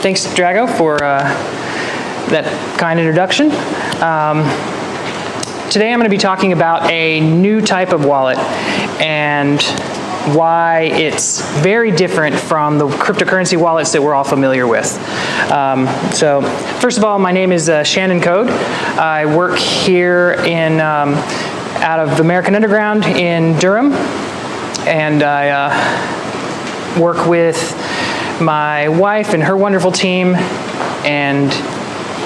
Thanks, Drago, for that kind introduction. Today I'm going to be talking about a new type of wallet and why it's very different from the cryptocurrency wallets that we're all familiar with. So first of all, my name is Shannon Code. I work here in out of American Underground in Durham, and I work with my wife and her wonderful team, and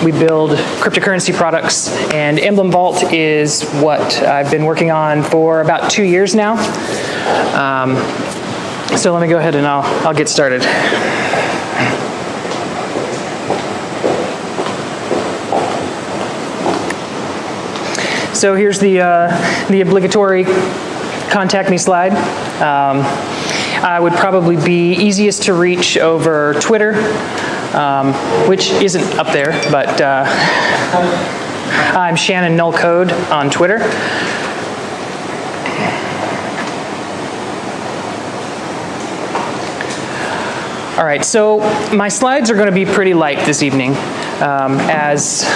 we build cryptocurrency products, and EMBLEM Vault is what I've been working on for about 2 years now. So let me go ahead and I'll get started. So here's the obligatory contact me slide. I would probably be easiest to reach over Twitter, which isn't up there, but I'm Shannon Null Code on Twitter. All right, so my slides are going to be pretty light this evening. As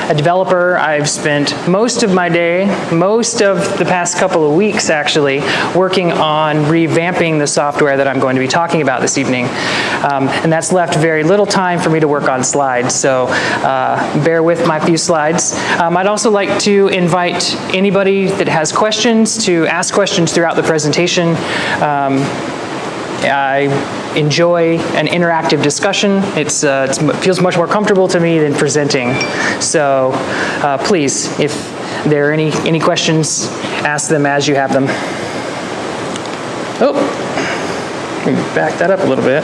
a developer, I've spent most of my day, most of the past couple of weeks actually, working on revamping the software that I'm going to be talking about this evening. And that's left very little time for me to work on slides, so bear with my few slides. I'd also like to invite anybody that has questions to ask questions throughout the presentation. I enjoy an interactive discussion. It feels much more comfortable to me than presenting. So please, if there are any questions, ask them as you have them. Oh, let me back that up a little bit.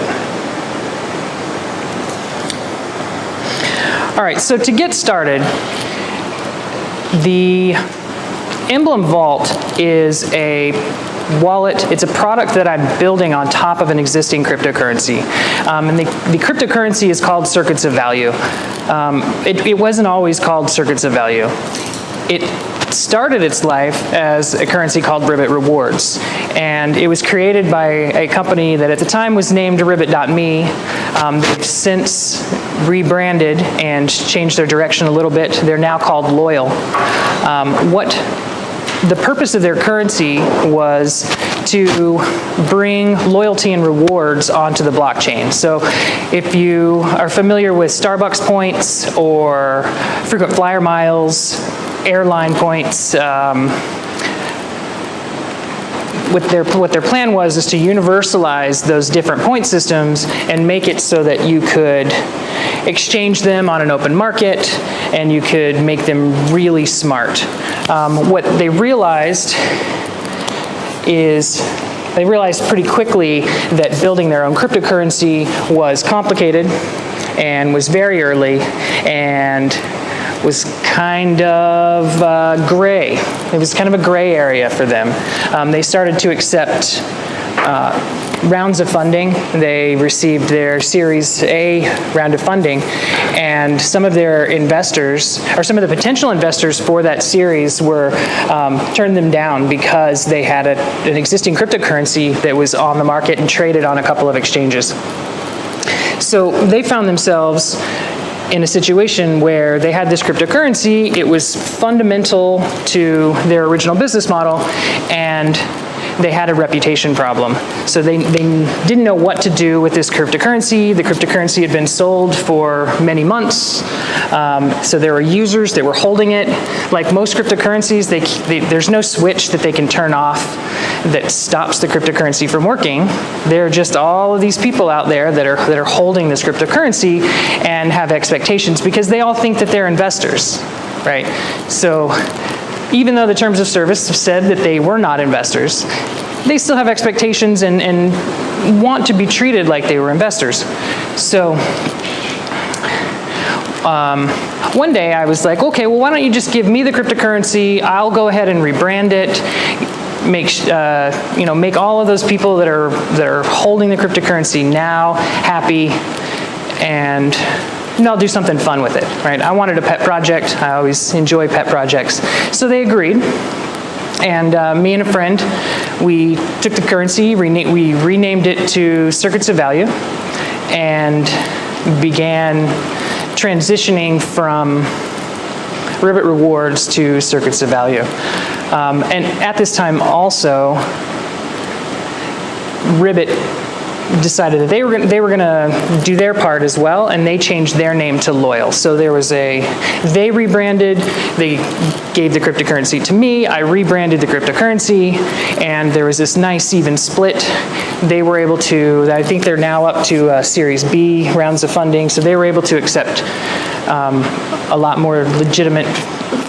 All right, so to get started, the EMBLEM Vault is a wallet. It's a product that I'm building on top of an existing cryptocurrency. And the cryptocurrency is called Circuits of Value. It wasn't always called Circuits of Value. It started its life as a currency called Ribbit Rewards. And it was created by a company that at the time was named Ribbit.me. They've since rebranded and changed their direction a little bit. They're now called Loyal. The purpose of their currency was to bring loyalty and rewards onto the blockchain. So if you are familiar with Starbucks points or frequent flyer miles, airline points, what their plan was is to universalize those different point systems and make it so that you could exchange them on an open market and you could make them really smart. What they realized is they realized pretty quickly that building their own cryptocurrency was complicated and was very early and was kind of gray. It was kind of a gray area for them. They started to accept rounds of funding. They received their Series A round of funding, and some of their investors, or some of the potential investors for that series were turned them down because they had an existing cryptocurrency that was on the market and traded on a couple of exchanges. So they found themselves in a situation where they had this cryptocurrency. It was fundamental to their original business model, and they had a reputation problem. So they didn't know what to do with this cryptocurrency. The cryptocurrency had been sold for many months. So there were users that were holding it. Like most cryptocurrencies, there's no switch that they can turn off that stops the cryptocurrency from working. There are just all of these people out there that are holding this cryptocurrency and have expectations because they all think that they're investors, right? So even though the terms of service said that they were not investors, they still have expectations and want to be treated like they were investors. So one day I was like, okay, well, why don't you just give me the cryptocurrency? I'll go ahead and rebrand it, make all of those people that are holding the cryptocurrency now happy, and I'll do something fun with it, right? I wanted a pet project. I always enjoy pet projects. So they agreed. And me and a friend, we took the currency, we renamed it to Circuits of Value, and began transitioning from Ribbit rewards to circuits of value. And at this time also, Ribbit decided that they were going to do their part as well, and they changed their name to Loyal. So there was they rebranded, they gave the cryptocurrency to me, I rebranded the cryptocurrency, and there was this nice even split. They were able to, I think they're now up to Series B rounds of funding, so they were able to accept a lot more legitimate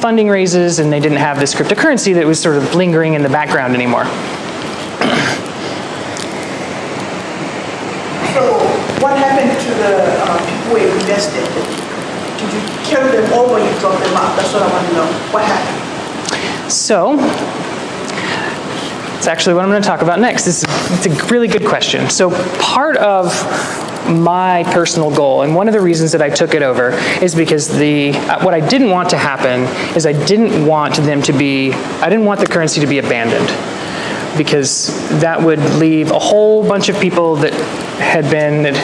funding raises, and they didn't have this cryptocurrency that was sort of lingering in the background anymore. What happened to the people who invested? Did you carry them over or you drop them out? That's what I want to know. What happened? So, it's actually what I'm going to talk about next. It's a really good question. So part of my personal goal, and one of the reasons that I took it over, is because what I didn't want to happen is I didn't want the currency to be abandoned, because that would leave a whole bunch of people that had been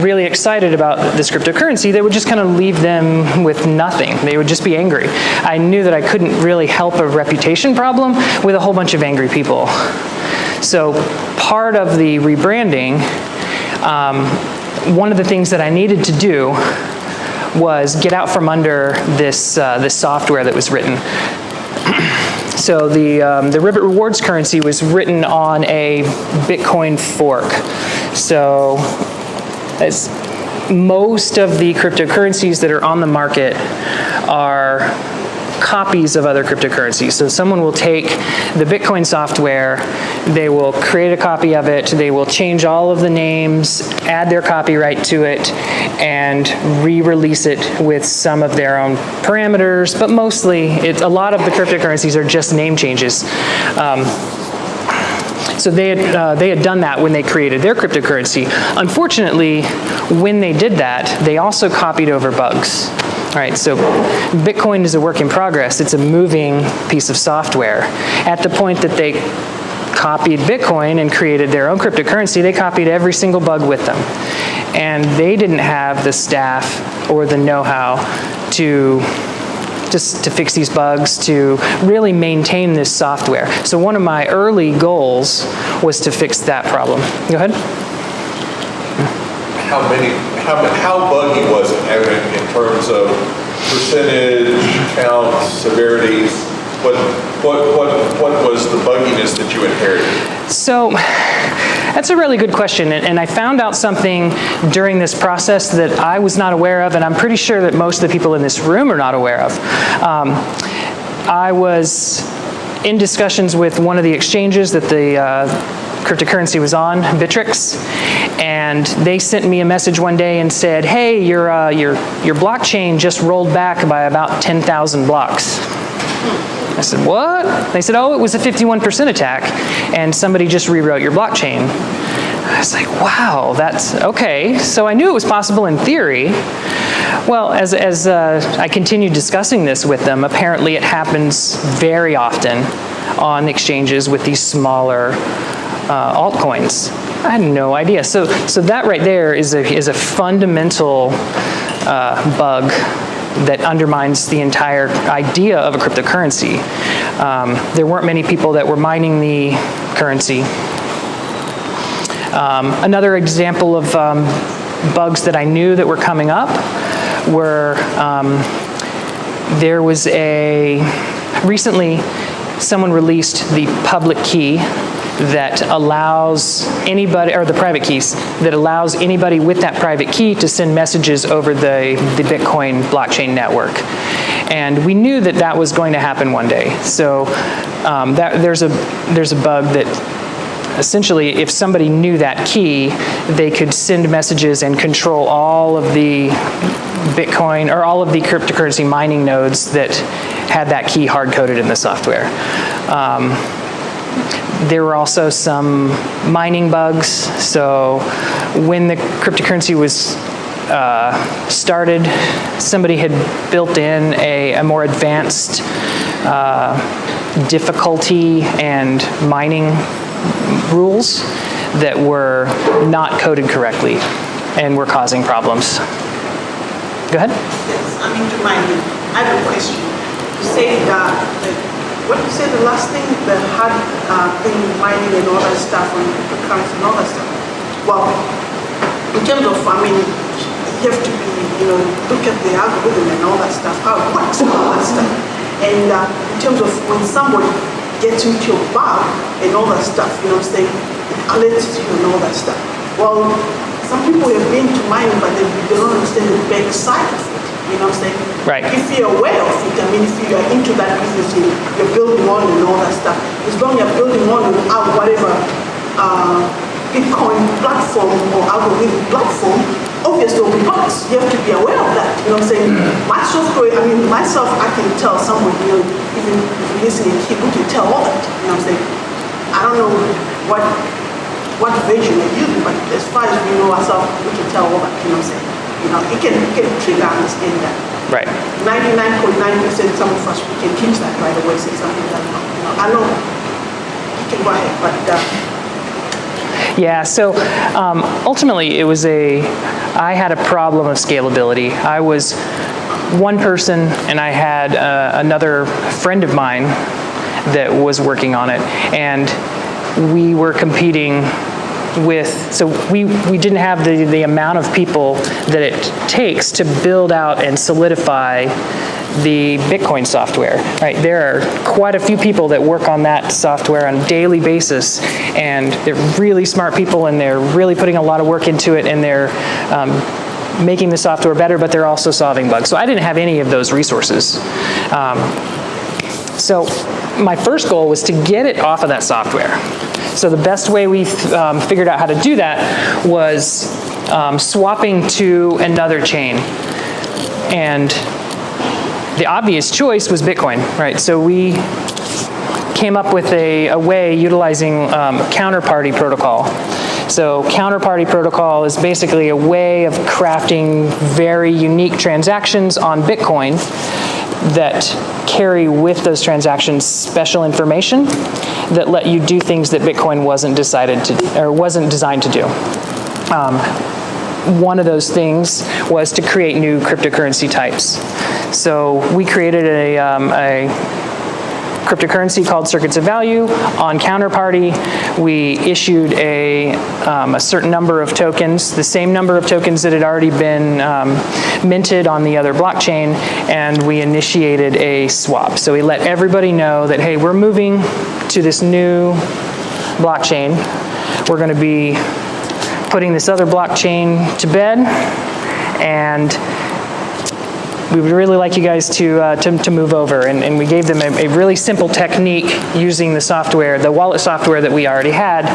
really excited about this cryptocurrency. They would just kind of leave them with nothing. They would just be angry. I knew that I couldn't really help a reputation problem with a whole bunch of angry people. So part of the rebranding, one of the things that I needed to do was get out from under this software that was written. So the Ribbit Rewards currency was written on a Bitcoin fork. So as most of the cryptocurrencies that are on the market are copies of other cryptocurrencies. So someone will take the Bitcoin software, they will create a copy of it, they will change all of the names, add their copyright to it, and re-release it with some of their own parameters, but mostly a lot of the cryptocurrencies are just name changes. So they had done that when they created their cryptocurrency. Unfortunately, when they did that, they also copied over bugs. All right, so Bitcoin is a work in progress. It's a moving piece of software. At the point that they copied Bitcoin and created their own cryptocurrency, they copied every single bug with them. And they didn't have the staff or the know-how to fix these bugs, to really maintain this software. So one of my early goals was to fix that problem. Go ahead. How buggy was it in terms of percentage, count, severities? What was the bugginess that you inherited? So that's a really good question, and I found out something during this process that I was not aware of, and I'm pretty sure that most of the people in this room are not aware of. I was in discussions with one of the exchanges that the cryptocurrency was on, Bittrex, and they sent me a message one day and said, "Hey, your blockchain just rolled back by about 10,000 blocks." I said, "What?" They said, "Oh, it was a 51% attack, and somebody just rewrote your blockchain." I was like, wow, that's okay. So I knew it was possible in theory. Well, as I continued discussing this with them, apparently it happens very often on exchanges with these smaller altcoins. I had no idea. So that right there is a fundamental bug that undermines the entire idea of a cryptocurrency. There weren't many people that were mining the currency. Another example of bugs that I knew that were coming up were, recently someone released the public key that allows anybody, or the private keys, that allows anybody with that private key to send messages over the Bitcoin blockchain network. And we knew that that was going to happen one day. So there's a bug that essentially, if somebody knew that key, they could send messages and control all of the Bitcoin, or all of the cryptocurrency mining nodes that had that key hard-coded in the software. There were also some mining bugs. So when the cryptocurrency was started, somebody had built in a more advanced difficulty and mining rules that were not coded correctly. and were causing problems. Go ahead. Yes, I'm into mining. I have a question. You say that, what you say the last thing, the hard thing, mining and all that stuff, and cryptocurrency and all that stuff. Well, in terms of, I mean, you have to be, look at the algorithm and all that stuff, how it works and all that stuff. And in terms of when somebody gets into your bag and all that stuff, what I'm saying, it alerts you and all that stuff. Well, some people have been to mining, but they don't understand the back side of it. What I'm saying? Right. If you're aware of it, I mean, if you are into that business, you're building on and all that stuff. As long as you're building on whatever Bitcoin platform or algorithm platform, obviously there will be bugs. You have to be aware of that. What I'm saying? My software, I mean, myself, I can tell someone, even if you're listening here, we can tell all that. What I'm saying? I don't know what version you're using, but as far as we know ourselves, we can tell all that. What I'm saying? It can trigger, understand that. Right. 99.9% some of us, we can teach that right away, say something like that. I know, you can go ahead, but... Yeah, so ultimately I had a problem of scalability. I was one person and I had another friend of mine that was working on it, and we were competing so we didn't have the amount of people that it takes to build out and solidify the Bitcoin software, right? There are quite a few people that work on that software on a daily basis, and they're really smart people, and they're really putting a lot of work into it, and they're making the software better, but they're also solving bugs. So I didn't have any of those resources. So my first goal was to get it off of that software. So the best way we figured out how to do that was swapping to another chain. And the obvious choice was Bitcoin, right? So we came up with a way utilizing counterparty protocol. So counterparty protocol is basically a way of crafting very unique transactions on Bitcoin that carry with those transactions special information that let you do things that Bitcoin wasn't designed to do. One of those things was to create new cryptocurrency types. So we created a cryptocurrency called Circuits of Value. On Counterparty, we issued a certain number of tokens, the same number of tokens that had already been minted on the other blockchain, and we initiated a swap. So we let everybody know that, hey, we're moving to this new blockchain. We're going to be putting this other blockchain to bed, and we would really like you guys to move over. And we gave them a really simple technique using the software, the wallet software that we already had,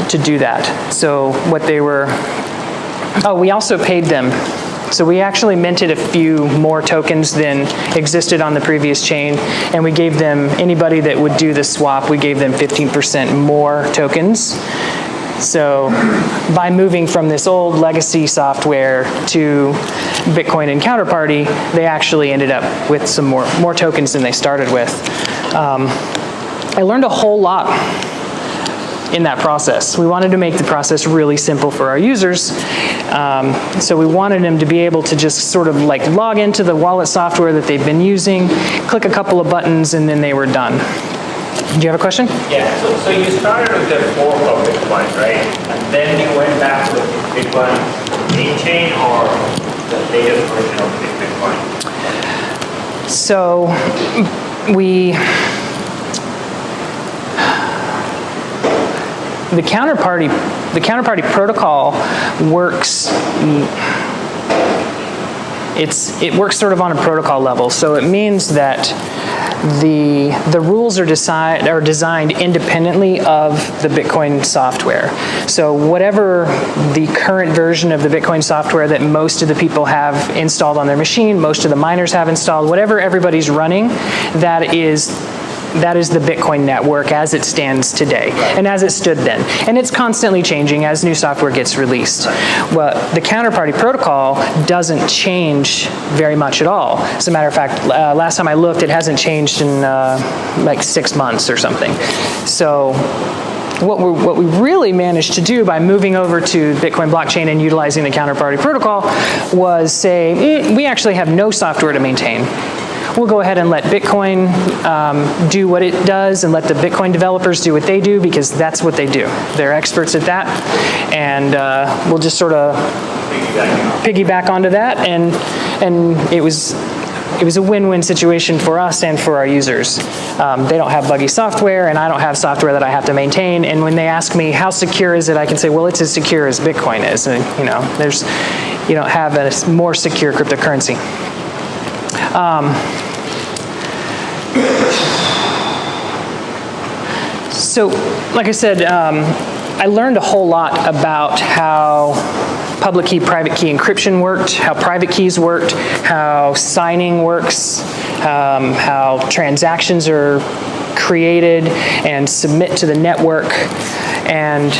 to do that. So what they were, we also paid them. So we actually minted a few more tokens than existed on the previous chain, and we gave them, anybody that would do the swap, we gave them 15% more tokens. So by moving from this old legacy software to Bitcoin and Counterparty, they actually ended up with some more tokens than they started with. I learned a whole lot in that process. We wanted to make the process really simple for our users. So we wanted them to be able to just sort of like log into the wallet software that they've been using, click a couple of buttons, and then they were done. Do you have a question? Yeah, so you started with the fork of Bitcoin, right? And then you went back to the Bitcoin main chain or the latest version of Bitcoin? So the counterparty protocol works. It works sort of on a protocol level. So it means that the rules are designed independently of the Bitcoin software. So whatever the current version of the Bitcoin software that most of the people have installed on their machine, most of the miners have installed, whatever everybody's running, that is the Bitcoin network as it stands today, and as it stood then. And it's constantly changing as new software gets released. Well, the counterparty protocol doesn't change very much at all. As a matter of fact, last time I looked, it hasn't changed in like 6 months or something. So what we really managed to do by moving over to Bitcoin blockchain and utilizing the counterparty protocol was say, we actually have no software to maintain. We'll go ahead and let Bitcoin do what it does and let the Bitcoin developers do what they do, because that's what they do. They're experts at that, and we'll just sort of piggyback onto that, and it was a win-win situation for us and for our users. They don't have buggy software, and I don't have software that I have to maintain, and when they ask me how secure is it, I can say, well, it's as secure as Bitcoin is, and you don't have a more secure cryptocurrency. So, like I said, I learned a whole lot about how public key, private key encryption worked, how private keys worked, how signing works, how transactions are created and submit to the network. And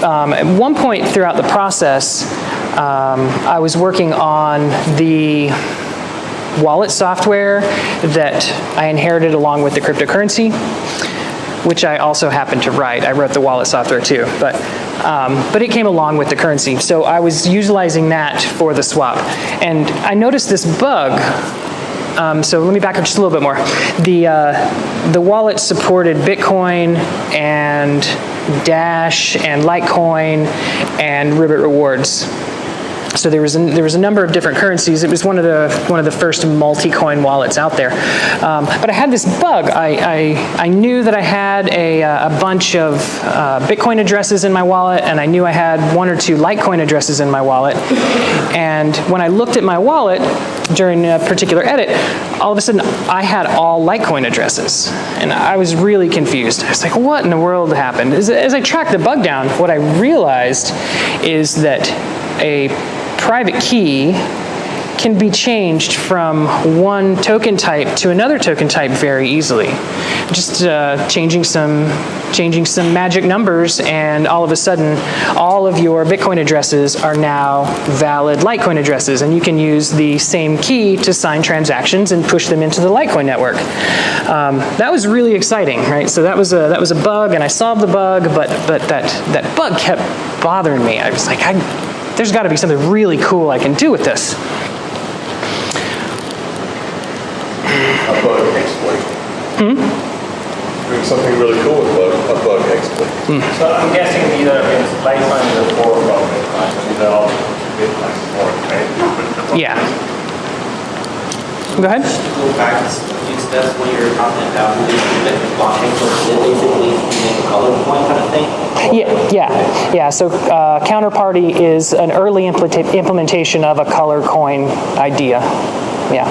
at one point throughout the process, I was working on the wallet software that I inherited along with the cryptocurrency, which I also happened to write. I wrote the wallet software too, but it came along with the currency. So I was utilizing that for the swap. And I noticed this bug. So let me back up just a little bit more. The wallet supported Bitcoin and Dash and Litecoin and Ribbit rewards. So there was a number of different currencies. It was one of the first multi-coin wallets out there. But I had this bug. I knew that I had a bunch of Bitcoin addresses in my wallet, and I knew I had 1 or 2 Litecoin addresses in my wallet. And when I looked at my wallet during a particular edit, all of a sudden I had all Litecoin addresses, and I was really confused. I was like, what in the world happened? As I tracked the bug down, what I realized is that a private key can be changed from one token type to another token type very easily. Just changing some magic numbers, and all of a sudden all of your Bitcoin addresses are now valid Litecoin addresses, and you can use the same key to sign transactions and push them into the Litecoin network. That was really exciting, right? So that was a bug, and I solved the bug, but that bug kept bothering me. I was like, there's got to be something really cool I can do with this. A bug exploit. Doing something really cool with a bug exploit. So I'm guessing either it's Litecoin or fork of Bitcoin, so these are all Bitcoin fork, right? Yeah. Go ahead. Go back to few steps when you're talking about moving the blockchain, so basically make a color point kind of thing? Yeah. So counterparty is an early implementation of a color coin idea. Yeah.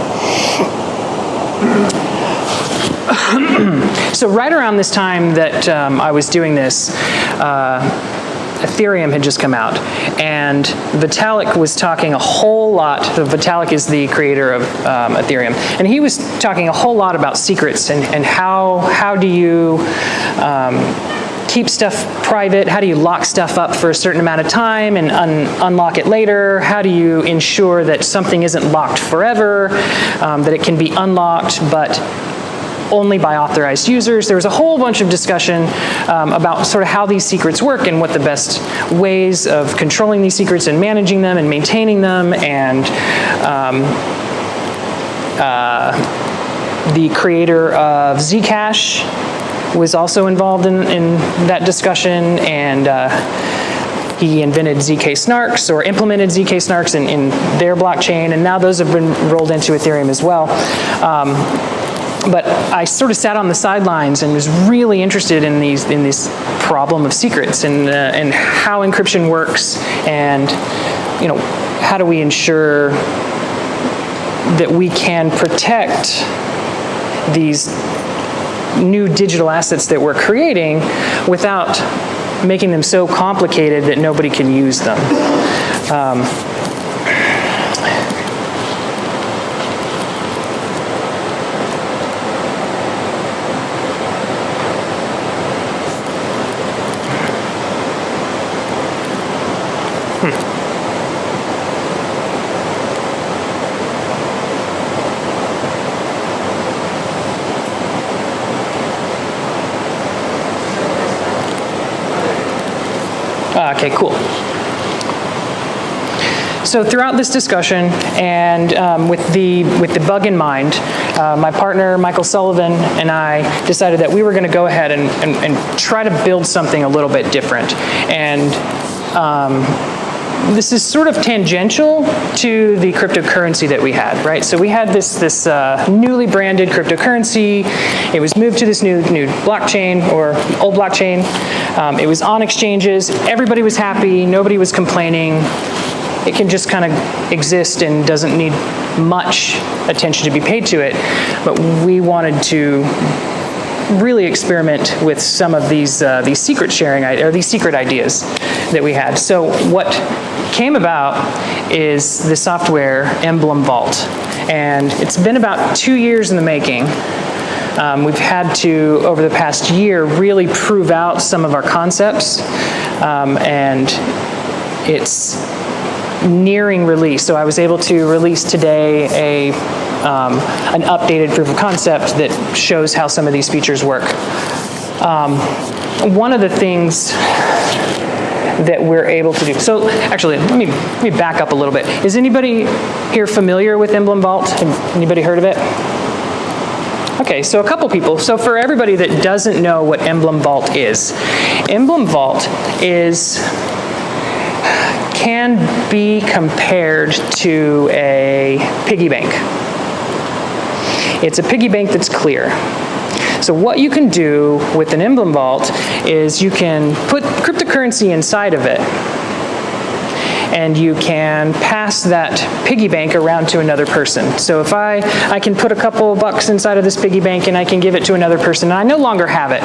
So right around this time that I was doing this, Ethereum had just come out, and Vitalik was talking a whole lot. Vitalik is the creator of Ethereum, and he was talking a whole lot about secrets and how do you keep stuff private? How do you lock stuff up for a certain amount of time and unlock it later? How do you ensure that something isn't locked forever, that it can be unlocked, but only by authorized users? There was a whole bunch of discussion about sort of how these secrets work and what the best ways of controlling these secrets and managing them and maintaining them, and the creator of Zcash was also involved in that discussion, and he invented ZK snarks, or implemented ZK snarks in their blockchain, and now those have been rolled into Ethereum as well. But I sort of sat on the sidelines and was really interested in this problem of secrets and how encryption works, and how do we ensure that we can protect these new digital assets that we're creating without making them so complicated that nobody can use them. Okay, cool. So throughout this discussion, and with the bug in mind, my partner Michael Sullivan and I decided that we were going to go ahead and try to build something a little bit different. And this is sort of tangential to the cryptocurrency that we had, right? So we had this newly branded cryptocurrency. It was moved to this new blockchain, or old blockchain. It was on exchanges. Everybody was happy. Nobody was complaining. It can just kind of exist and doesn't need much attention to be paid to it. But we wanted to really experiment with some of these secret sharing, or these secret ideas that we had. So what came about is the software EMBLEM Vault. And it's been about 2 years in the making. We've had to, over the past year, really prove out some of our concepts. And it's nearing release. So I was able to release today an updated proof of concept that shows how some of these features work. One of the things that we're able to do. So actually, let me back up a little bit. Is anybody here familiar with EMBLEM Vault? Anybody heard of it? Okay, so a couple people. So for everybody that doesn't know what EMBLEM Vault is, EMBLEM Vault can be compared to a piggy bank. It's a piggy bank that's clear. So what you can do with an EMBLEM Vault is you can put cryptocurrency inside of it, and you can pass that piggy bank around to another person. So if I can put a couple bucks inside of this piggy bank and I can give it to another person, and I no longer have it.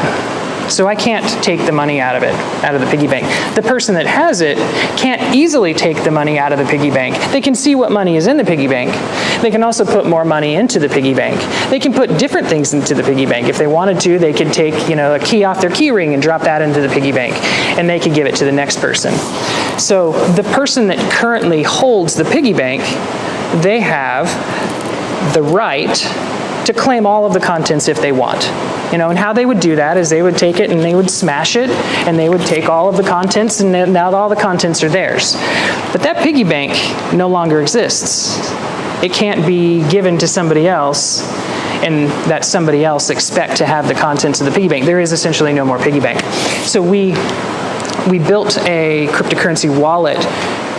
So I can't take the money out of it, out of the piggy bank. The person that has it can't easily take the money out of the piggy bank. They can see what money is in the piggy bank. They can also put more money into the piggy bank. They can put different things into the piggy bank. If they wanted to, they could take, a key off their key ring and drop that into the piggy bank, and they could give it to the next person. So the person that currently holds the piggy bank, they have the right to claim all of the contents if they want. And how they would do that is they would take it and they would smash it, and they would take all of the contents, and now all the contents are theirs. But that piggy bank no longer exists. It can't be given to somebody else, and that somebody else expect to have the contents of the piggy bank. There is essentially no more piggy bank. So we built a cryptocurrency wallet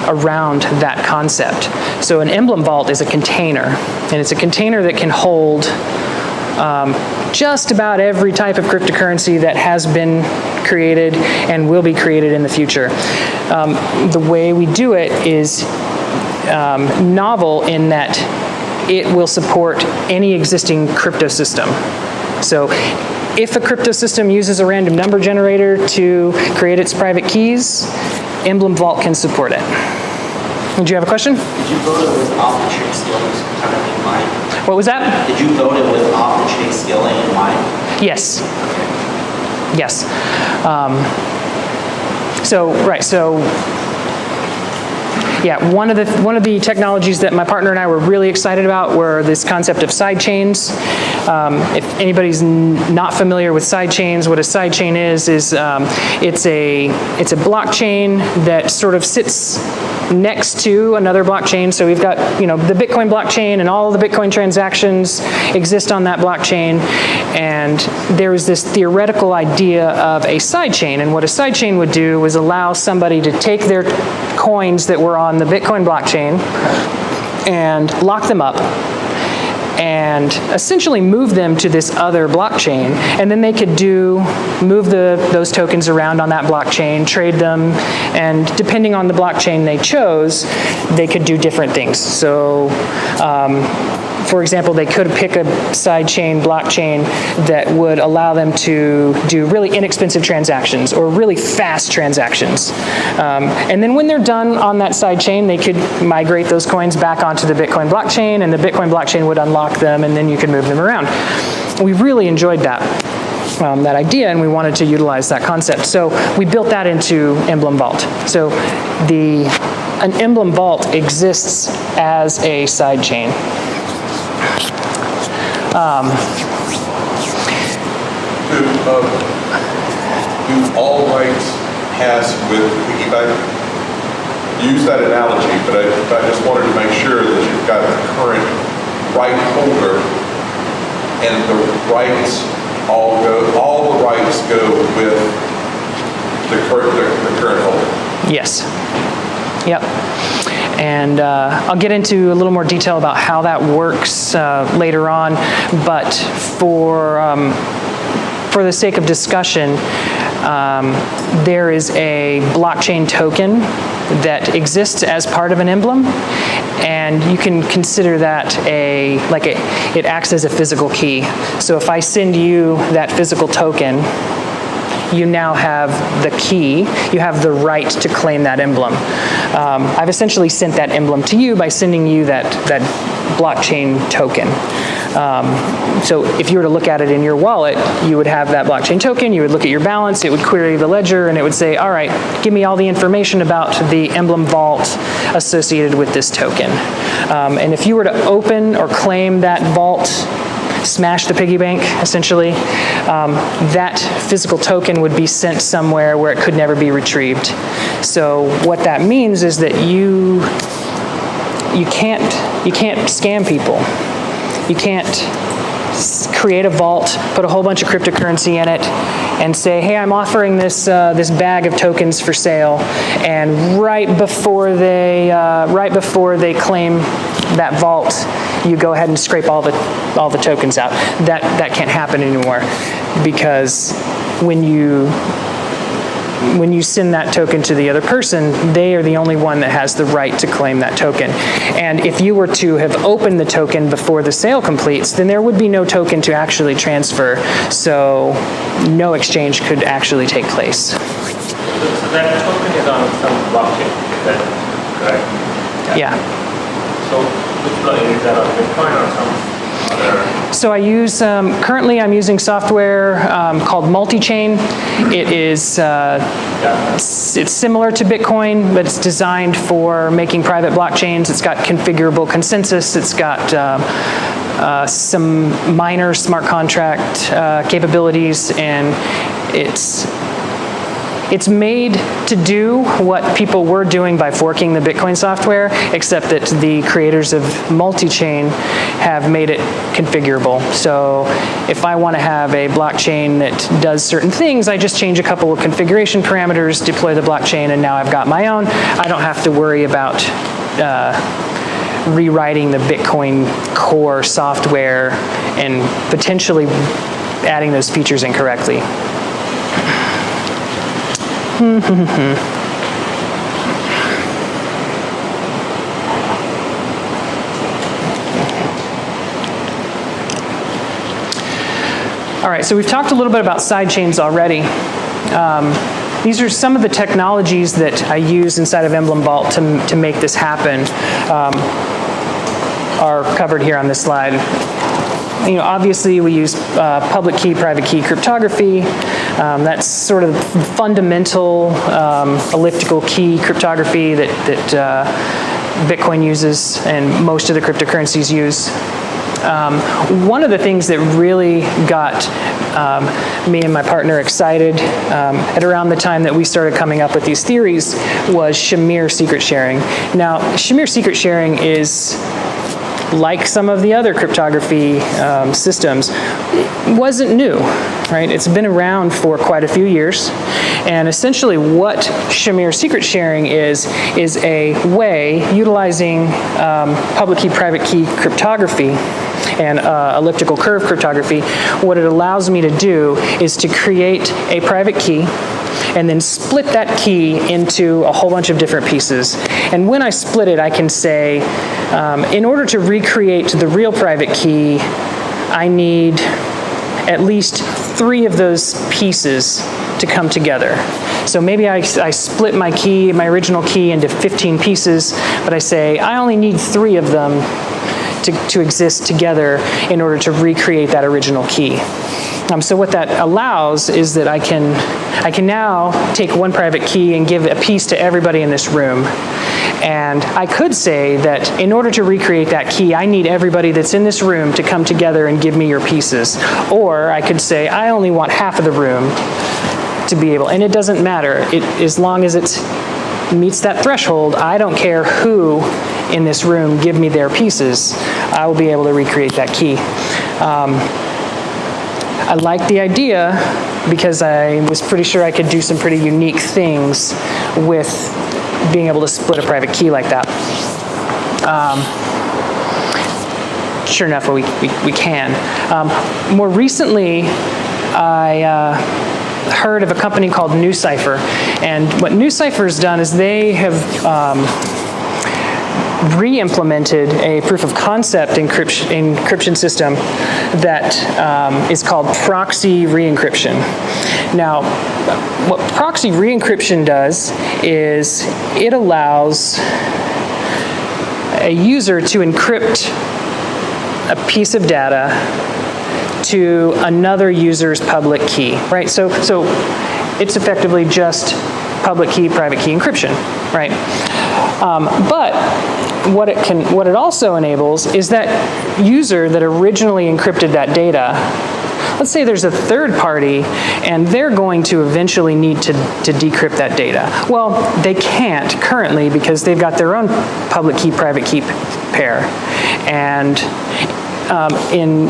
around that concept. So an EMBLEM Vault is a container, and it's a container that can hold just about every type of cryptocurrency that has been created and will be created in the future. The way we do it is novel in that it will support any existing crypto system. So if a crypto system uses a random number generator to create its private keys, EMBLEM Vault can support it. Did you have a question? Did you build it with off-the-chain scaling kind of in mind? What was that? Did you build it with off-the-chain scaling in mind? Yes. Yes. Yeah, one of the technologies that my partner and I were really excited about were this concept of sidechains. If anybody's not familiar with sidechains, what a sidechain is it's a blockchain that sort of sits next to another blockchain. So we've got the Bitcoin blockchain, and all of the Bitcoin transactions exist on that blockchain. And there was this theoretical idea of a sidechain, and what a sidechain would do was allow somebody to take their coins that were on the Bitcoin blockchain and lock them up and essentially move them to this other blockchain, and then they could move those tokens around on that blockchain, trade them, and depending on the blockchain they chose, they could do different things. So for example, they could pick a sidechain blockchain that would allow them to do really inexpensive transactions or really fast transactions. And then when they're done on that sidechain, they could migrate those coins back onto the Bitcoin blockchain, and the Bitcoin blockchain would unlock them, and then you could move them around. We really enjoyed that idea, and we wanted to utilize that concept. So we built that into EMBLEM Vault. So an EMBLEM Vault exists as a sidechain. Do all rights pass with the piggy bank? Use that analogy, but I just wanted to make sure that you've got the current right holder and the rights all the rights go with the current holder. Yes. Yep. And I'll get into a little more detail about how that works later on, but for the sake of discussion, there is a blockchain token that exists as part of an emblem, and you can consider that it acts as a physical key. So if I send you that physical token, you now have the key, you have the right to claim that emblem. I've essentially sent that emblem to you by sending you that blockchain token. So if you were to look at it in your wallet, you would have that blockchain token, you would look at your balance, it would query the ledger, and it would say, all right, give me all the information about the emblem vault associated with this token. And if you were to open or claim that vault, smash the piggy bank, essentially, that physical token would be sent somewhere where it could never be retrieved. So what that means is that you can't scam people. You can't create a vault, put a whole bunch of cryptocurrency in it, and say, hey, I'm offering this bag of tokens for sale, and right before they claim that vault, you go ahead and scrape all the tokens out. That can't happen anymore, because when you send that token to the other person, they are the only one that has the right to claim that token. And if you were to have opened the token before the sale completes, then there would be no token to actually transfer, so no exchange could actually take place. So that token is on some blockchain, is that correct? Yeah. So which blockchain is that, on Bitcoin or some other? So I use, currently I'm using software called multi-chain. It is, it's similar to Bitcoin, but it's designed for making private blockchains. It's got configurable consensus. It's got some minor smart contract capabilities, and it's made to do what people were doing by forking the Bitcoin software, except that the creators of multi-chain have made it configurable. So if I want to have a blockchain that does certain things, I just change a couple of configuration parameters, deploy the blockchain, and now I've got my own. I don't have to worry about rewriting the Bitcoin core software and potentially adding those features incorrectly. All right, so we've talked a little bit about sidechains already. These are some of the technologies that I use inside of EMBLEM Vault to make this happen, are covered here on this slide. You know, obviously we use public key, private key cryptography. That's sort of fundamental elliptical key cryptography that Bitcoin uses and most of the cryptocurrencies use. One of the things that really got me and my partner excited at around the time that we started coming up with these theories was Shamir secret sharing. Now, Shamir secret sharing is like some of the other cryptography systems, wasn't new, right? It's been around for quite a few years. And essentially what Shamir secret sharing is a way utilizing public key, private key cryptography and elliptical curve cryptography. What it allows me to do is to create a private key and then split that key into a whole bunch of different pieces. And when I split it, I can say, in order to recreate the real private key, I need at least 3 of those pieces to come together. So maybe I split my key, my original key, into 15 pieces, but I say, I only need 3 of them to exist together in order to recreate that original key. So what that allows is that I can now take one private key and give a piece to everybody in this room. And I could say that in order to recreate that key, I need everybody that's in this room to come together and give me your pieces. Or I could say, I only want half of the room to be able, and it doesn't matter, as long as it's meets that threshold, I don't care who in this room give me their pieces, I will be able to recreate that key. I like the idea because I was pretty sure I could do some pretty unique things with being able to split a private key like that. Sure enough, we can. More recently, I heard of a company called NewCipher, and what NewCipher's done is they have re-implemented a proof of concept encryption system that is called proxy re-encryption. Now, what proxy re-encryption does is it allows a user to encrypt a piece of data to another user's public key, right? So it's effectively just public key, private key encryption, right? But what it also enables is that user that originally encrypted that data, let's say there's a third party and they're going to eventually need to decrypt that data. Well, they can't currently because they've got their own public key, private key pair. And in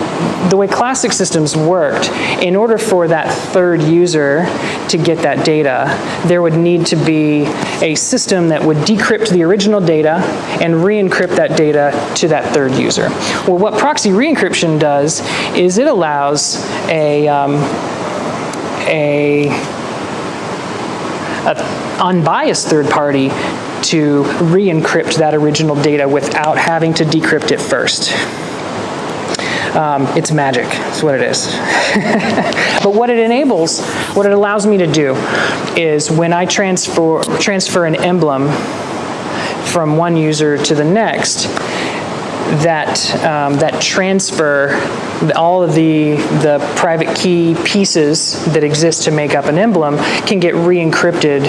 the way classic systems worked, in order for that third user to get that data, there would need to be a system that would decrypt the original data and re-encrypt that data to that third user. Well, what proxy re-encryption does is it allows a unbiased third party to re-encrypt that original data without having to decrypt it first. It's magic, that's what it is. But what it enables, what it allows me to do is when I transfer an emblem from one user to the next, that transfer, all of the private key pieces that exist to make up an emblem can get re-encrypted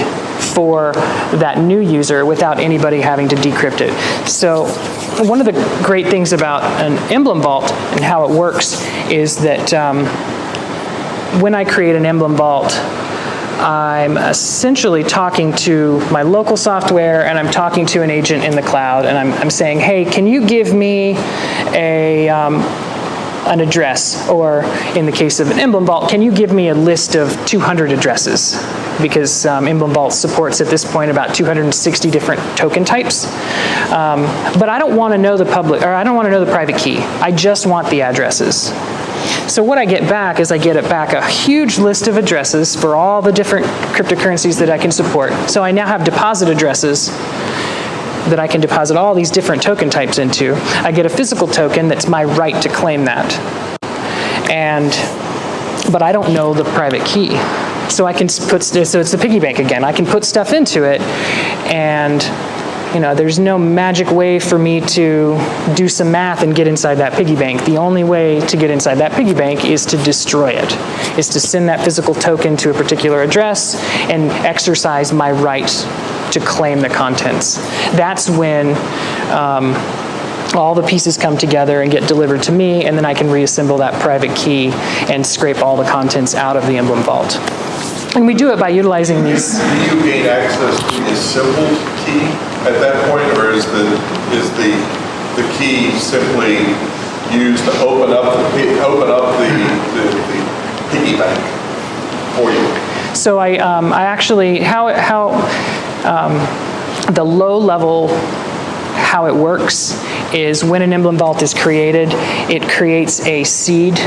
for that new user without anybody having to decrypt it. So one of the great things about an emblem vault and how it works is that when I create an emblem vault, I'm essentially talking to my local software and I'm talking to an agent in the cloud, and I'm saying, hey, can you give me an address? Or in the case of an emblem vault, can you give me a list of 200 addresses? Because Emblem Vault supports at this point about 260 different token types. But I don't want to know the public, or I don't want to know the private key. I just want the addresses. So what I get back is I get back a huge list of addresses for all the different cryptocurrencies that I can support. So I now have deposit addresses that I can deposit all these different token types into. I get a physical token that's my right to claim that. But I don't know the private key. So I can put, so it's the piggy bank again. I can put stuff into it, and there's no magic way for me to do some math and get inside that piggy bank. The only way to get inside that piggy bank is to destroy it, is to send that physical token to a particular address and exercise my right to claim the contents. That's when all the pieces come together and get delivered to me, and then I can reassemble that private key and scrape all the contents out of the Emblem Vault. And we do it by utilizing these. Do you gain access to the assembled key at that point, or is the key simply used to open up the piggy bank for you? So I actually, the low level, how it works is when an Emblem Vault is created, it creates a seed,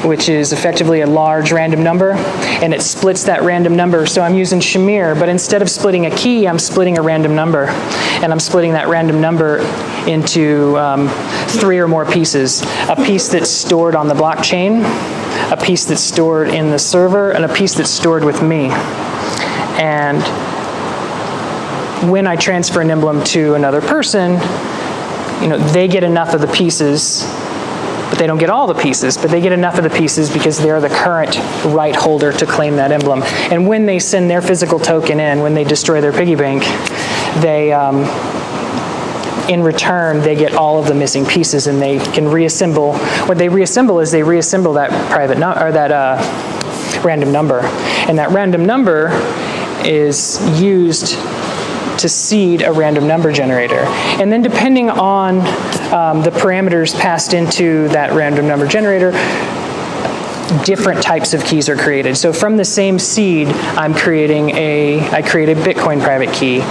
which is effectively a large random number, and it splits that random number. So I'm using Shamir, but instead of splitting a key, I'm splitting a random number, and I'm splitting that random number into 3 or more pieces. A piece that's stored on the blockchain, a piece that's stored in the server, and a piece that's stored with me. And when I transfer an emblem to another person, they get enough of the pieces, but they don't get all the pieces, but they get enough of the pieces because they're the current right holder to claim that emblem. And when they send their physical token in, when they destroy their piggy bank, they, in return, they get all of the missing pieces, and they can reassemble. What they reassemble is they reassemble that random number, and that random number is used to seed a random number generator. And then depending on the parameters passed into that random number generator, different types of keys are created. So from the same seed, I create a Bitcoin private key.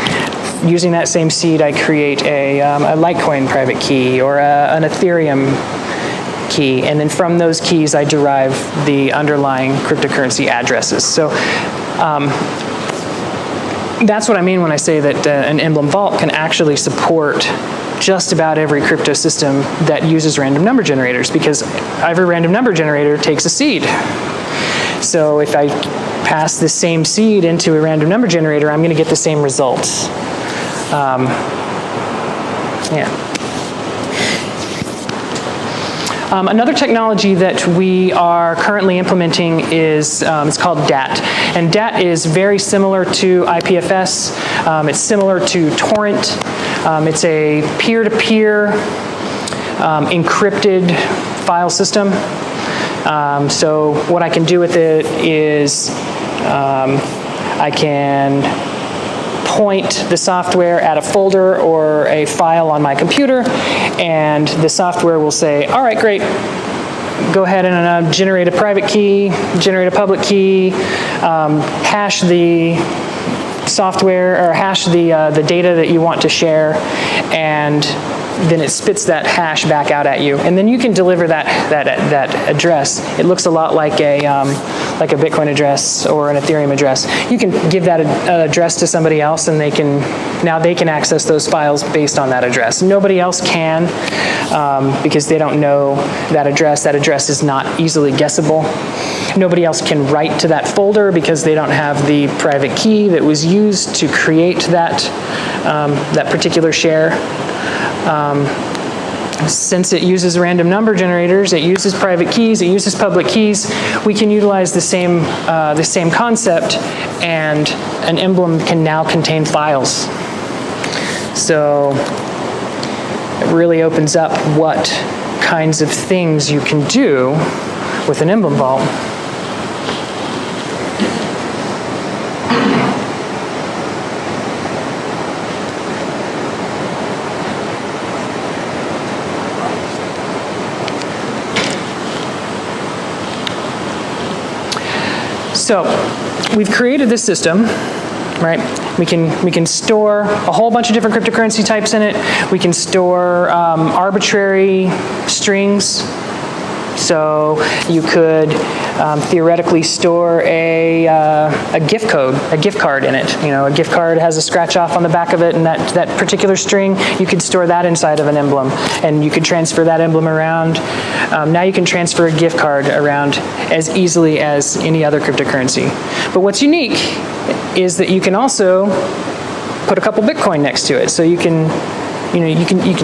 Using that same seed, I create a Litecoin private key or an Ethereum key. And then from those keys, I derive the underlying cryptocurrency addresses. So that's what I mean when I say that an Emblem Vault can actually support just about every crypto system that uses random number generators, because every random number generator takes a seed. So if I pass the same seed into a random number generator, I'm going to get the same results. Another technology that we are currently implementing is it's called DAT. And DAT is very similar to IPFS. It's similar to Torrent. It's a peer-to-peer encrypted file system. So what I can do with it is I can point the software at a folder or a file on my computer, and the software will say, all right, great, go ahead and generate a private key, generate a public key, hash the software or hash the data that you want to share, and then it spits that hash back out at you, and then you can deliver that address. It looks a lot like a Bitcoin address or an Ethereum address. You can give that address to somebody else, and now they can access those files based on that address. Nobody else can because they don't know that address. That address is not easily guessable. Nobody else can write to that folder because they don't have the private key that was used to create that particular share. Since it uses random number generators, it uses private keys, it uses public keys, we can utilize the same concept, and an emblem can now contain files. So it really opens up what kinds of things you can do with an emblem vault. So we've created this system, right? We can store a whole bunch of different cryptocurrency types in it. We can store arbitrary strings. So you could theoretically store a gift card in it. You know, a gift card has a scratch off on the back of it, and that particular string, you could store that inside of an emblem, and you could transfer that emblem around. Now you can transfer a gift card around as easily as any other cryptocurrency. But what's unique is that you can also put a couple Bitcoin next to it, so you can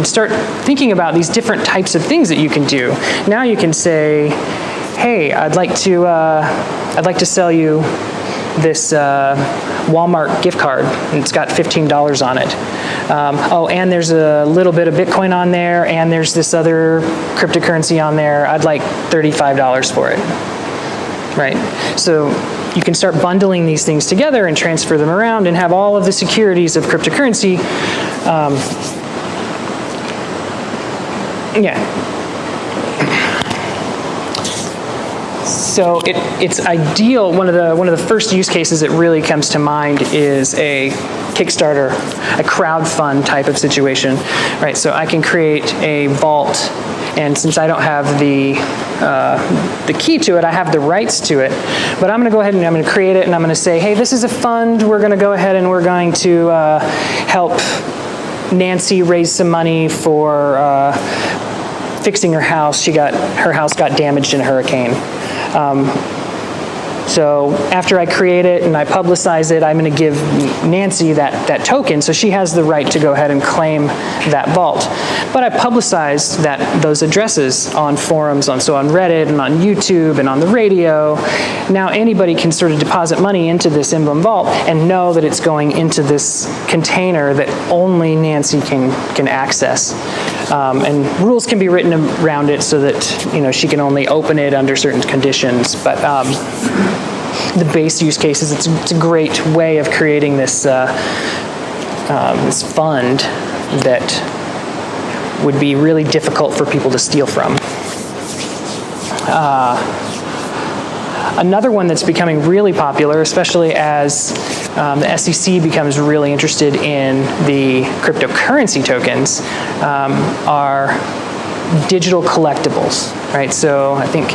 start thinking about these different types of things that you can do. Now you can say, hey, I'd like to sell you this Walmart gift card, and it's got $15 on it. Oh, and there's a little bit of Bitcoin on there, and there's this other cryptocurrency on there. I'd like $35 for it, right? So you can start bundling these things together and transfer them around and have all of the securities of cryptocurrency. So it's ideal. One of the first use cases that really comes to mind is a Kickstarter, a crowdfund type of situation, right? So I can create a vault, and since I don't have the key to it, I have the rights to it. But I'm going to go ahead and I'm going to create it, and I'm going to say, hey, this is a fund. We're going to go ahead and we're going to help Nancy raise some money for fixing her house. Her house got damaged in a hurricane. So after I create it and I publicize it, I'm going to give Nancy that token, so she has the right to go ahead and claim that vault. But I publicized those addresses on forums, on Reddit and on YouTube and on the radio. Now anybody can sort of deposit money into this Emblem Vault and know that it's going into this container that only Nancy can access. And rules can be written around it so that she can only open it under certain conditions. But the base use case is it's a great way of creating this this fund that would be really difficult for people to steal from. Another one that's becoming really popular, especially as the SEC becomes really interested in the cryptocurrency tokens, are digital collectibles, right? So I think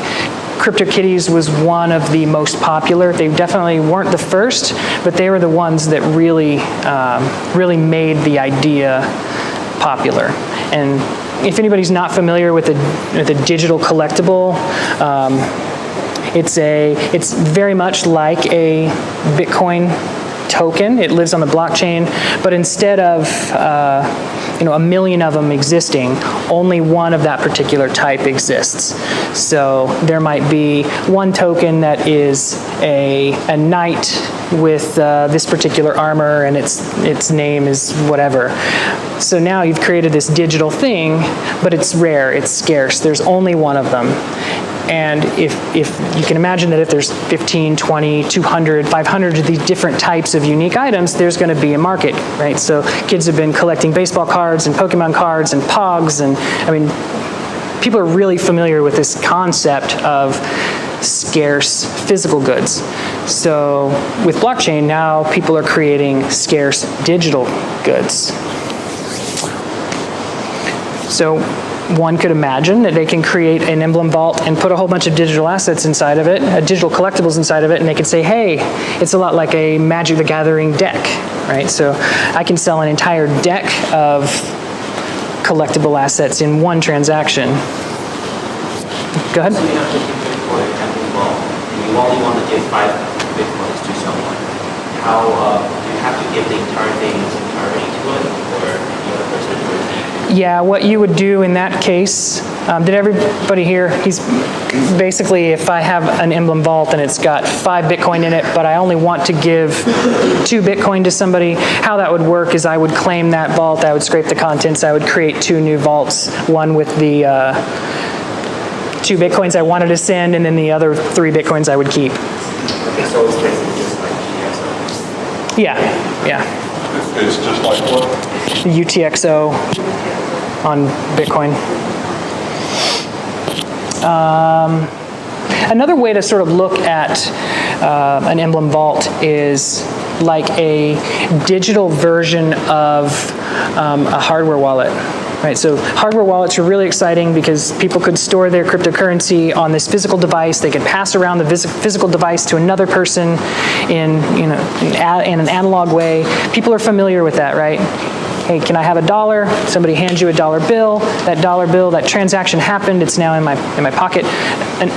CryptoKitties was one of the most popular. They definitely weren't the first, but they were the ones that really, really made the idea popular. And if anybody's not familiar with a digital collectible, it's very much like a Bitcoin token. It lives on the blockchain, but instead of a million of them existing, only one of that particular type exists. So there might be one token that is a knight with this particular armor, and its name is whatever. So now you've created this digital thing, but it's rare, it's scarce. There's only one of them. And if you can imagine that if there's 15, 20, 200, 500 of these different types of unique items, there's going to be a market, right? So kids have been collecting baseball cards and Pokemon cards and Pogs, and I mean, people are really familiar with this concept of scarce physical goods. So with blockchain, now people are creating scarce digital goods. So one could imagine that they can create an emblem vault and put a whole bunch of digital assets inside of it, digital collectibles inside of it, and they could say, hey, it's a lot like a Magic the Gathering deck, right? So I can sell an entire deck of collectible assets in one transaction. Go ahead. So you have to give Bitcoin emblem vault, and you only want to give 5 Bitcoins to someone. How do you have to give the entire thing its entirety to it, or the other person would be? Yeah, what you would do in that case, did everybody hear? He's basically, if I have an emblem vault and it's got 5 Bitcoin in it, but I only want to give 2 Bitcoin to somebody, how that would work is I would claim that vault, I would scrape the contents, I would create 2 new vaults, one with the 2 Bitcoins I wanted to send, and then the other 3 Bitcoins I would keep. Okay, so it's basically just like UTXO. Yeah. It's just like what? The UTXO on Bitcoin. Another way to sort of look at an emblem vault is like a digital version of a hardware wallet. Right, so hardware wallets are really exciting because people could store their cryptocurrency on this physical device. They could pass around the physical device to another person in an analog way. People are familiar with that, right? Hey, can I have $1? Somebody hands you a dollar bill. That dollar bill, that transaction happened. It's now in my pocket. An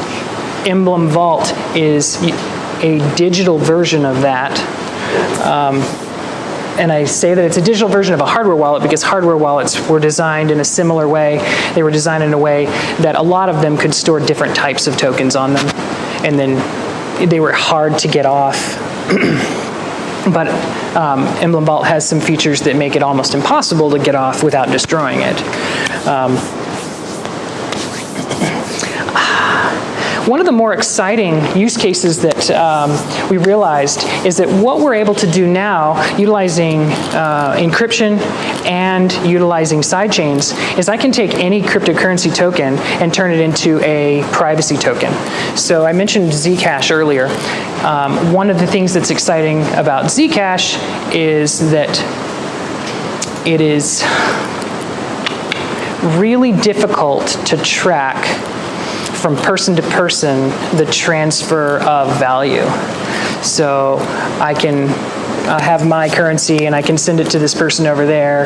emblem vault is a digital version of that. And I say that it's a digital version of a hardware wallet because hardware wallets were designed in a similar way. They were designed in a way that a lot of them could store different types of tokens on them. And then they were hard to get off. But Emblem Vault has some features that make it almost impossible to get off without destroying it. One of the more exciting use cases that we realized is that what we're able to do now, utilizing encryption and utilizing sidechains, is I can take any cryptocurrency token and turn it into a privacy token. So I mentioned Zcash earlier. One of the things that's exciting about Zcash is that it is really difficult to track from person to person the transfer of value. So I can have my currency and I can send it to this person over there.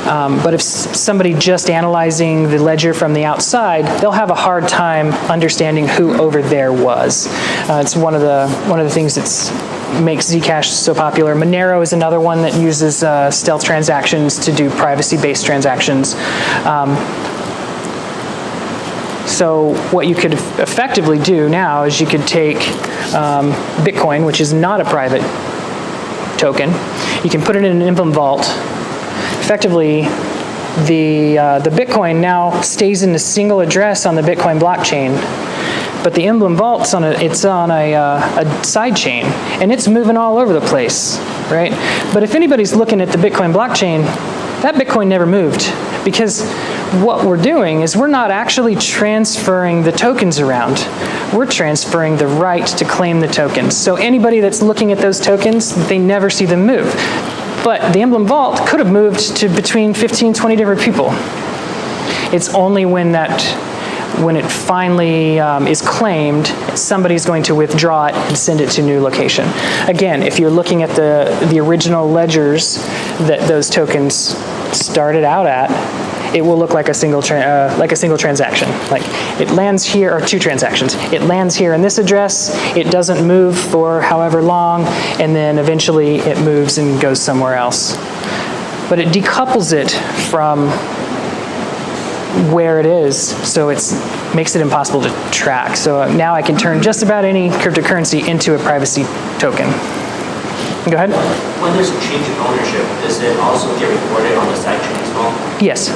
But if somebody just analyzing the ledger from the outside, they'll have a hard time understanding who over there was. It's one of the things that makes Zcash so popular. Monero is another one that uses stealth transactions to do privacy-based transactions. So what you could effectively do now is you could take Bitcoin, which is not a private token. You can put it in an Emblem Vault. Effectively, the Bitcoin now stays in a single address on the Bitcoin blockchain. but the Emblem Vault's on a side chain, and it's moving all over the place, right? But if anybody's looking at the Bitcoin blockchain, that Bitcoin never moved, because what we're doing is we're not actually transferring the tokens around. We're transferring the right to claim the tokens. So anybody that's looking at those tokens, they never see them move. But the Emblem Vault could have moved to between 15, 20 different people. It's only when it finally is claimed, somebody's going to withdraw it and send it to a new location. Again, if you're looking at the original ledgers that those tokens started out at, it will look like a single transaction. Like it lands here, or two transactions. It lands here in this address, it doesn't move for however long, and then eventually it moves and goes somewhere else. But it decouples it from where it is, so it makes it impossible to track. So now I can turn just about any cryptocurrency into a privacy token. Go ahead. When there's a change in ownership, does it also get recorded on the sidechain as well? Yes.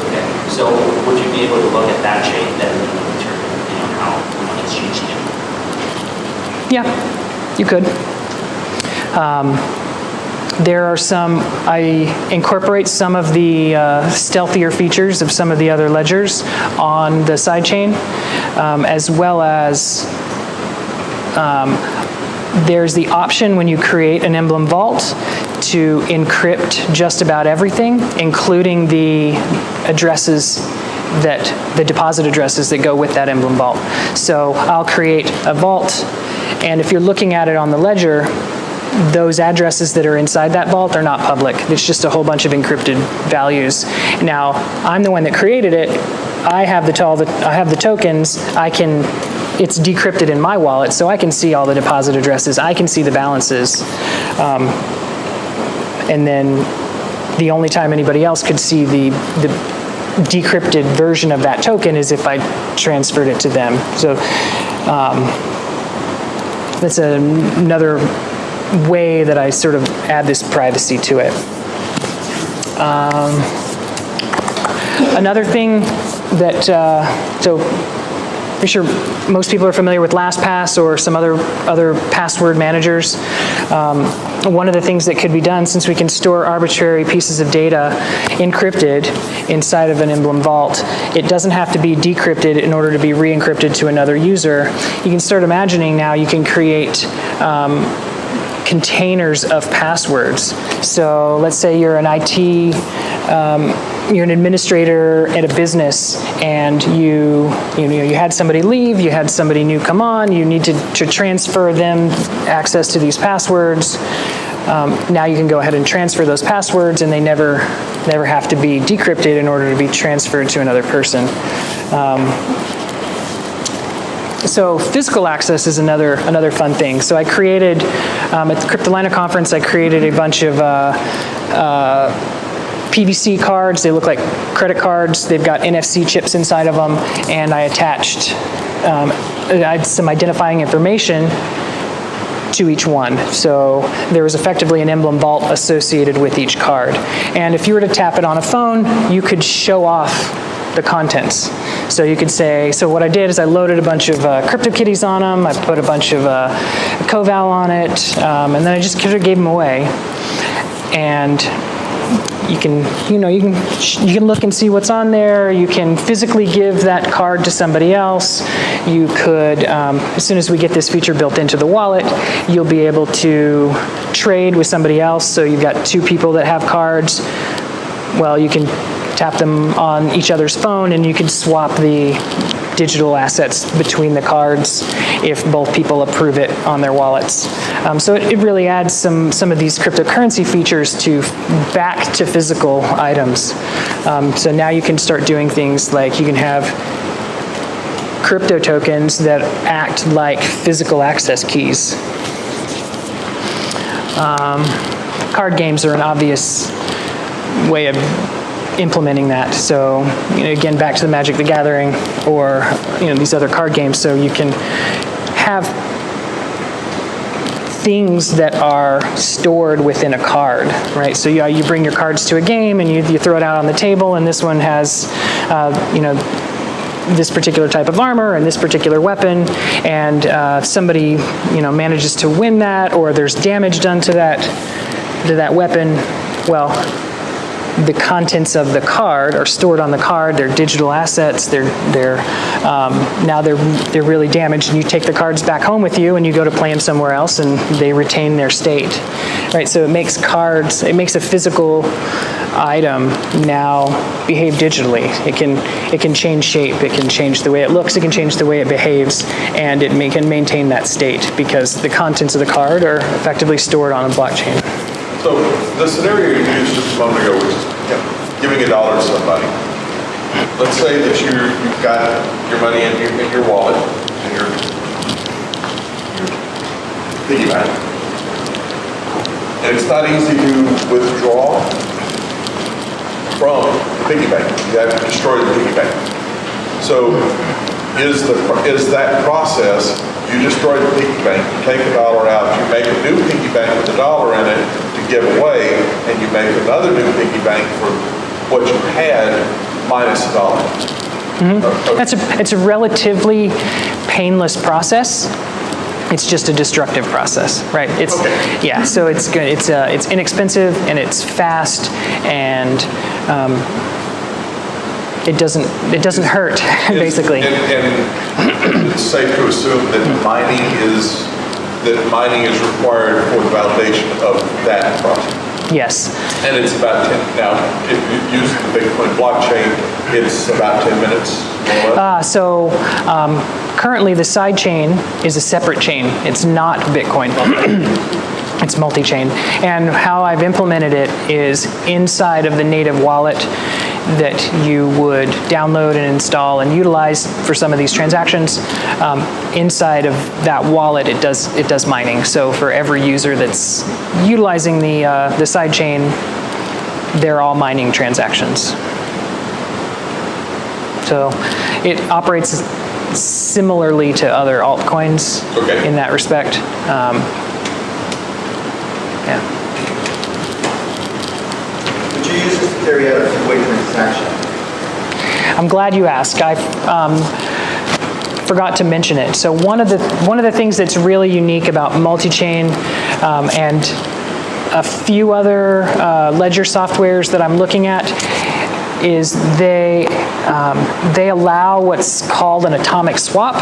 Okay. So would you be able to look at that chain then determine, how it's changed again? Yeah, you could. There are I incorporate some of the stealthier features of some of the other ledgers on the sidechain, as well as there's the option when you create an Emblem Vault to encrypt just about everything, including the addresses the deposit addresses that go with that Emblem Vault. So I'll create a vault, and if you're looking at it on the ledger, those addresses that are inside that vault are not public. It's just a whole bunch of encrypted values. Now, I'm the one that created it. I have the tokens. It's decrypted in my wallet, so I can see all the deposit addresses. I can see the balances. And then the only time anybody else could see the decrypted version of that token is if I transferred it to them. So that's another way that I sort of add this privacy to it. Another thing that, so I'm sure most people are familiar with LastPass or some other password managers. One of the things that could be done, since we can store arbitrary pieces of data encrypted inside of an Emblem Vault, it doesn't have to be decrypted in order to be re-encrypted to another user. You can start imagining now you can create containers of passwords. So let's say you're an IT, you're an administrator at a business, and you had somebody leave, you had somebody new come on, you need to transfer them access to these passwords. Now you can go ahead and transfer those passwords, and they never have to be decrypted in order to be transferred to another person. So physical access is another fun thing. So I created, at the Cryptolina conference, I created a bunch of PVC cards. They look like credit cards. They've got NFC chips inside of them, and I attached some identifying information to each one. So there was effectively an Emblem Vault associated with each card. And if you were to tap it on a phone, you could show off the contents. So you could say, so what I did is I loaded a bunch of CryptoKitties on them, I put a bunch of COVAL on it, and then I just kind of gave them away. And you can look and see what's on there. You can physically give that card to somebody else. You could, as soon as we get this feature built into the wallet, you'll be able to trade with somebody else. So you've got two people that have cards. Well, you can tap them on each other's phone, and you can swap the digital assets between the cards if both people approve it on their wallets. So it really adds some of these cryptocurrency features back to physical items. So now you can start doing things like you can have crypto tokens that act like physical access keys. Card games are an obvious way of implementing that. So again, back to the Magic the Gathering or these other card games. So you can have things that are stored within a card, right? So you bring your cards to a game and you throw it out on the table, and this one has this particular type of armor and this particular weapon, and somebody, manages to win that, or there's damage done to that weapon, well, the contents of the card are stored on the card. They're digital assets. Now they're really damaged, and you take the cards back home with you, and you go to play them somewhere else, and they retain their state, right? So it makes a physical item now behave digitally. It can change shape. It can change the way it looks. It can change the way it behaves, and it can maintain that state because the contents of the card are effectively stored on a blockchain. So the scenario you used just a moment ago, which is giving $1 to somebody. Let's say that you've got your money in your wallet and your piggy bank, and it's not easy to withdraw from the piggy bank. You have to destroy the piggy bank. So is that process? You destroy the piggy bank, you take $1 out, you make a new piggy bank with $1 in it to give away, and you make another new piggy bank for what you had minus $1. Mm-hmm. It's a relatively painless process. It's just a destructive process, right? Yeah. So it's good. It's inexpensive and it's fast, and it doesn't hurt, basically. And it's safe to assume that mining is required for the validation of that process. Yes. And it's about 10, now, if you use the Bitcoin blockchain, it's about 10 minutes. Currently the side chain is a separate chain. It's not Bitcoin. It's multi-chain. And how I've implemented it is inside of the native wallet that you would download and install and utilize for some of these transactions. Inside of that wallet, it does mining. So for every user that's utilizing the side chain, they're all mining transactions. So it operates similarly to other altcoins in that respect. Yeah. Would you use this to carry out a two-way transaction? I'm glad you asked. I forgot to mention it. So one of the things that's really unique about multi-chain and a few other ledger softwares that I'm looking at is they allow what's called an atomic swap,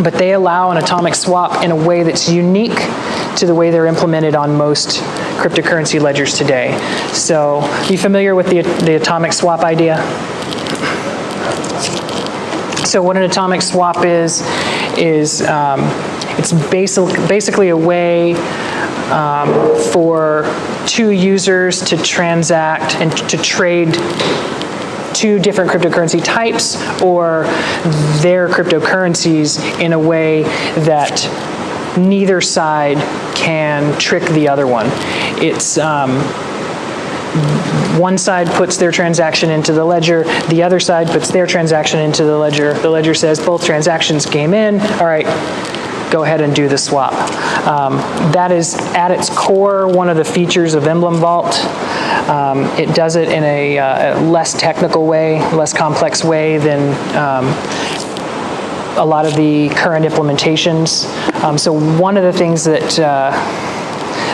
but they allow an atomic swap in a way that's unique to the way they're implemented on most cryptocurrency ledgers today. So, are you familiar with the atomic swap idea? So what an atomic swap is it's basically a way for two users to transact and to trade two different cryptocurrency types or their cryptocurrencies in a way that neither side can trick the other one. It's one side puts their transaction into the ledger, the other side puts their transaction into the ledger. The ledger says both transactions came in, all right, go ahead and do the swap. That is at its core one of the features of EMBLEM Vault. It does it in a less technical way, less complex way than a lot of the current implementations. So one of the things that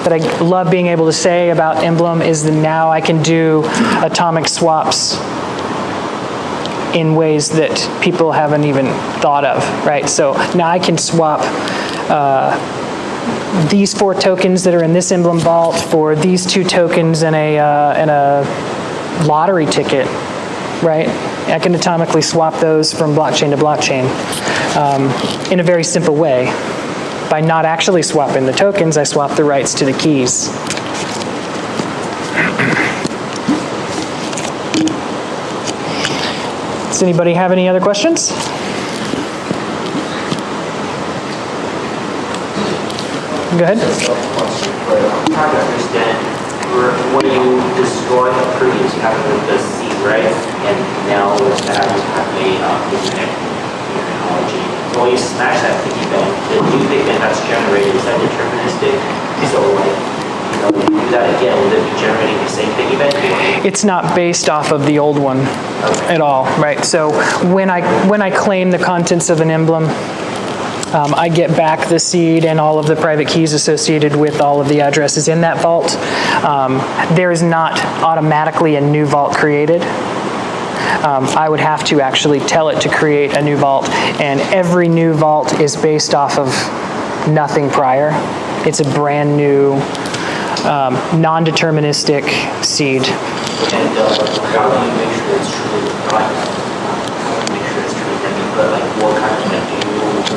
I love being able to say about EMBLEM is that now I can do atomic swaps in ways that people haven't even thought of, right? So now I can swap these 4 tokens that are in this EMBLEM Vault for these 2 tokens in a lottery ticket, right? I can atomically swap those from blockchain to blockchain in a very simple way. By not actually swapping the tokens, I swap the rights to the keys. Does anybody have any other questions? Go ahead. I'm trying to understand, when you destroy the previous, you have the seed, right? And now with that, you have a internet technology. So when you smash that piggy bank, the new piggy bank that's generated, is that deterministic? So like, you know, you do that again, would it be generating the same piggy bank? It's not based off of the old one at all, right? So when I claim the contents of an emblem, I get back the seed and all of the private keys associated with all of the addresses in that vault. There is not automatically a new vault created. I would have to actually tell it to create a new vault, and every new vault is based off of nothing prior. It's a brand new, non-deterministic seed. And how do you make sure it's truly right? How do you make sure it's truly right? But like, what kind of do you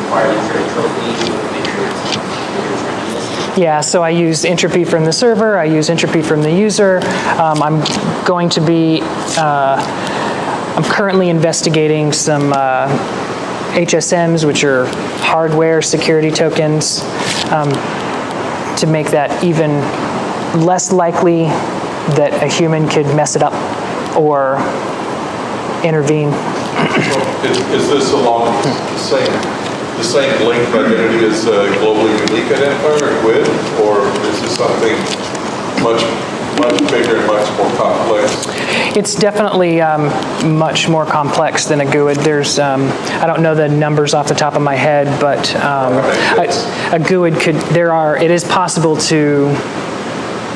require to create trophies? You make sure it's randomized? Yeah, so I use entropy from the server, I use entropy from the user. I'm going to be, I'm currently investigating some HSMs, which are hardware security tokens, to make that even less likely that a human could mess it up or intervene. Is this along the same linked identity as globally unique identifier or GUID, or is this something much bigger and much more complex? It's definitely much more complex than a GUID. There's, I don't know the numbers off the top of my head, but a GUID could, it is possible to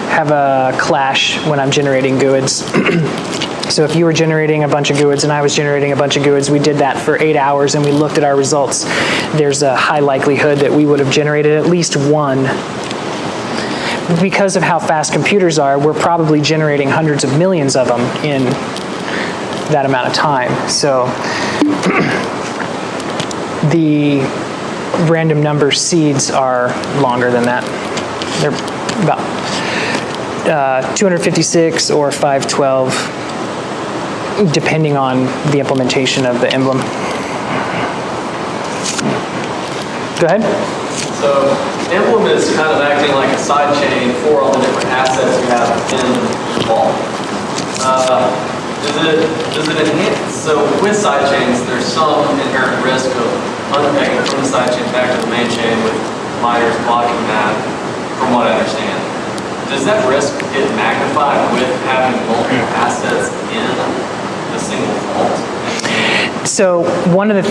have a clash when I'm generating GUIDs. So if you were generating a bunch of GUIDs and I was generating a bunch of GUIDs, we did that for 8 hours and we looked at our results. There's a high likelihood that we would have generated at least one. Because of how fast computers are, we're probably generating hundreds of millions of them in that amount of time. So the random number seeds are longer than that. They're about 256 or 512, depending on the implementation of the emblem. Go ahead. So emblem is kind of acting like a side chain for all the different assets you have in the vault. Does it enhance? So with side chains, there's some inherent risk of unpegging from the side chain back to the main chain with miners blocking that, from what I understand. Does that risk get magnified with having multiple assets in a single vault? So one of the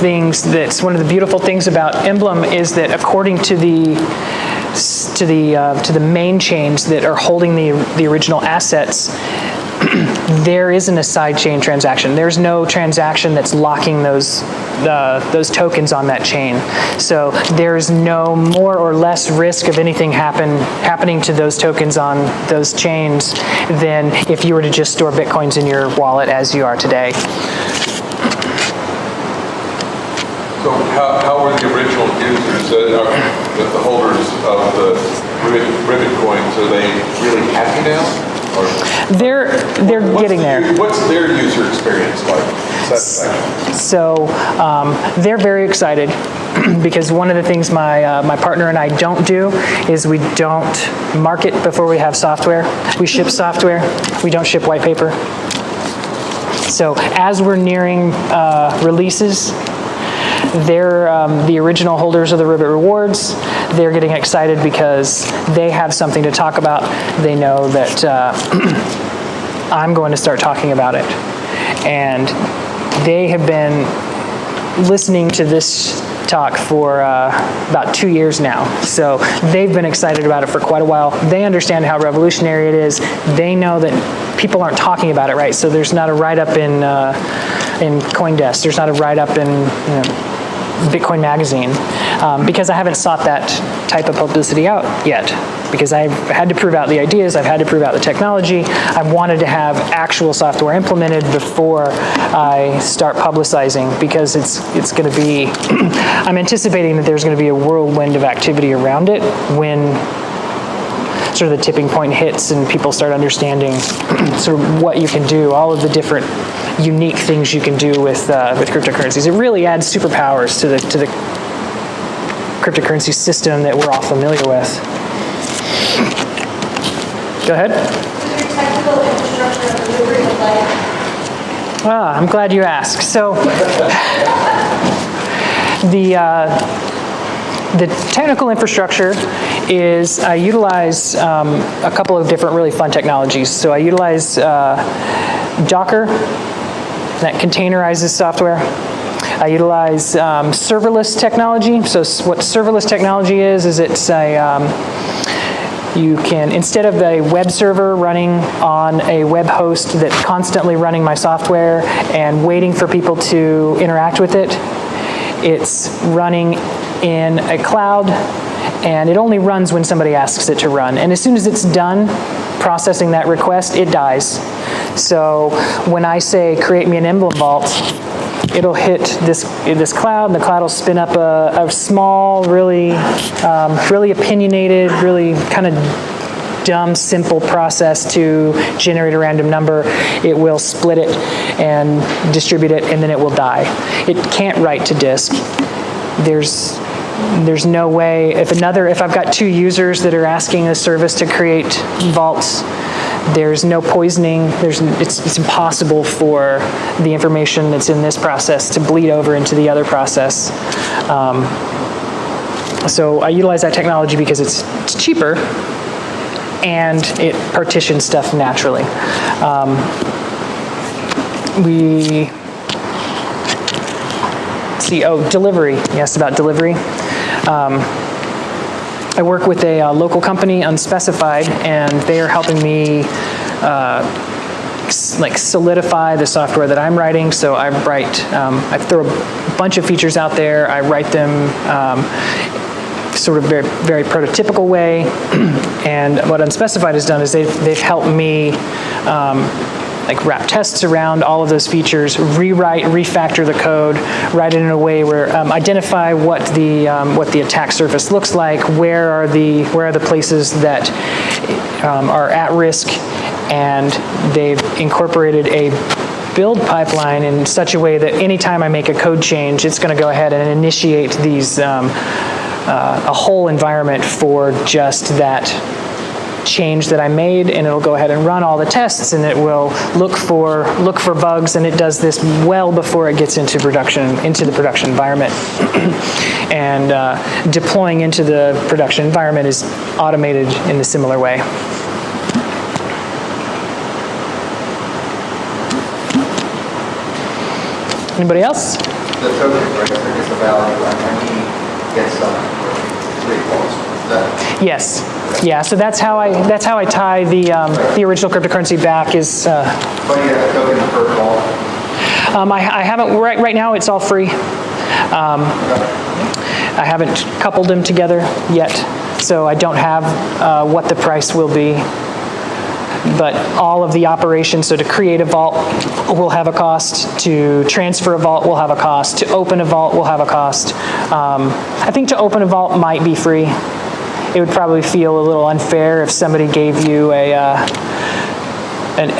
beautiful things about emblem is that according to the main chains that are holding the original assets, there isn't a side chain transaction. There's no transaction that's locking those tokens on that chain. So there's no more or less risk of anything happening to those tokens on those chains than if you were to just store Bitcoins in your wallet as you are today. So how are the original users, the holders of the ribbon coins, are they really happy now? Or They're getting there. What's their user experience like? Satisfaction? So they're very excited because one of the things my partner and I don't do is we don't market before we have software. We ship software. We don't ship white paper. So as we're nearing releases, they're the original holders of the Ribbit rewards. They're getting excited because they have something to talk about. They know that I'm going to start talking about it. And they have been listening to this talk for about 2 years now. So they've been excited about it for quite a while. They understand how revolutionary it is. They know that people aren't talking about it, right? So there's not a write-up in CoinDesk. There's not a write-up in Bitcoin Magazine because I haven't sought that type of publicity out yet, because I've had to prove out the ideas, I've had to prove out the technology. I wanted to have actual software implemented before I start publicizing, because it's going to be, I'm anticipating that there's going to be a whirlwind of activity around it when sort of the tipping point hits and people start understanding sort of what you can do, all of the different unique things you can do with cryptocurrencies. It really adds superpowers to the cryptocurrency system that we're all familiar with. Go ahead. What's your technical infrastructure and delivery of life? I'm glad you asked. So the technical infrastructure is I utilize a couple of different really fun technologies. So I utilize Docker, that containerizes software. I utilize serverless technology. So what serverless technology is it's you can, instead of a web server running on a web host that's constantly running my software and waiting for people to interact with it, it's running in a cloud, and it only runs when somebody asks it to run. And as soon as it's done processing that request, it dies. So when I say create me an emblem vault, it'll hit this cloud, and the cloud will spin up a small, really opinionated, really kind of dumb, simple process to generate a random number. It will split it and distribute it, and then it will die. It can't write to disk. There's no way, if I've got two users that are asking a service to create vaults, there's no poisoning. It's impossible for the information that's in this process to bleed over into the other process. So I utilize that technology because it's cheaper and it partitions stuff naturally. Delivery. You asked about delivery. I work with a local company, Unspecified, and they are helping me solidify the software that I'm writing. So I throw a bunch of features out there. I write them sort of very, very prototypical way. And what Unspecified has done is they've helped me wrap tests around all of those features, refactor the code, write it in a way where identify what the attack surface looks like, where are the places that are at risk, and they've incorporated a build pipeline in such a way that anytime I make a code change, it's going to go ahead and initiate these a whole environment for just that change that I made, and it'll go ahead and run all the tests, and it will look for bugs, and it does this well before it gets into the production environment. And deploying into the production environment is automated in a similar way. Anybody else? The token price is the value, and he gets some free calls. Yes. Yeah. So that's how I tie the original cryptocurrency back is. But you have a token per call. I haven't right now. It's all free. I haven't coupled them together yet, so I don't have what the price will be. But all of the operations, so to create a vault will have a cost, to transfer a vault will have a cost, to open a vault will have a cost. I think to open a vault might be free. It would probably feel a little unfair if somebody gave you a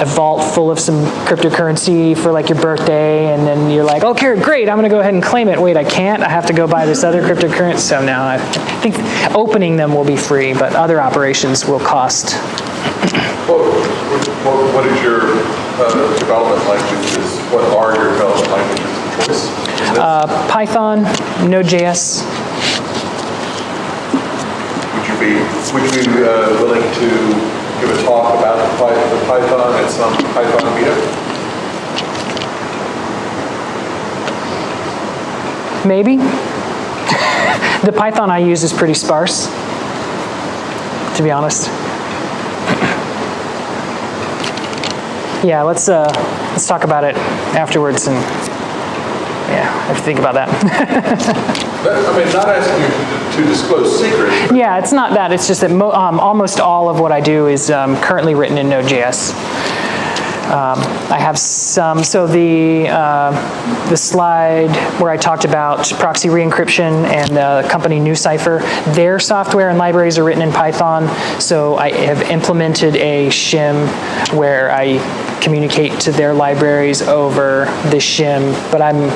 vault full of some cryptocurrency for like your birthday, and then you're like, okay, great, I'm going to go ahead and claim it. Wait, I can't. I have to go buy this other cryptocurrency. So now I think opening them will be free, but other operations will cost. What is your development languages? What are your development languages of choice? Python, Node.js. Would you be willing to give a talk about the Python at some Python meetup? Maybe. The Python I use is pretty sparse, to be honest. Yeah, let's talk about it afterwards, and yeah, I have to think about that. I mean, not asking you to disclose secrets. Yeah, it's not that. It's just that almost all of what I do is currently written in Node.js. I have some, so the slide where I talked about proxy re-encryption and the company NewCipher, their software and libraries are written in Python, so I have implemented a shim where I communicate to their libraries over the shim, but I'm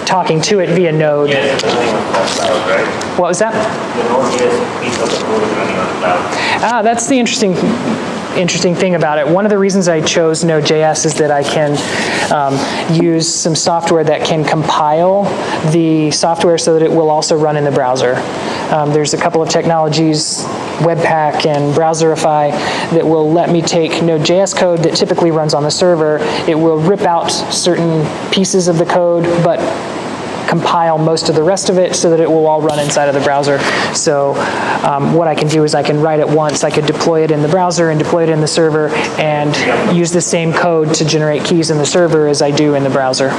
talking to it via Node. Yes, it's running on cloud, right? What was that? The Node.js piece of the code is running on cloud. That's the interesting thing about it. One of the reasons I chose Node.js is that I can use some software that can compile the software so that it will also run in the browser. There's a couple of technologies, Webpack and Browserify, that will let me take Node.js code that typically runs on the server. It will rip out certain pieces of the code, but compile most of the rest of it so that it will all run inside of the browser. So what I can do is I can write it once, I could deploy it in the browser and deploy it in the server and use the same code to generate keys in the server as I do in the browser.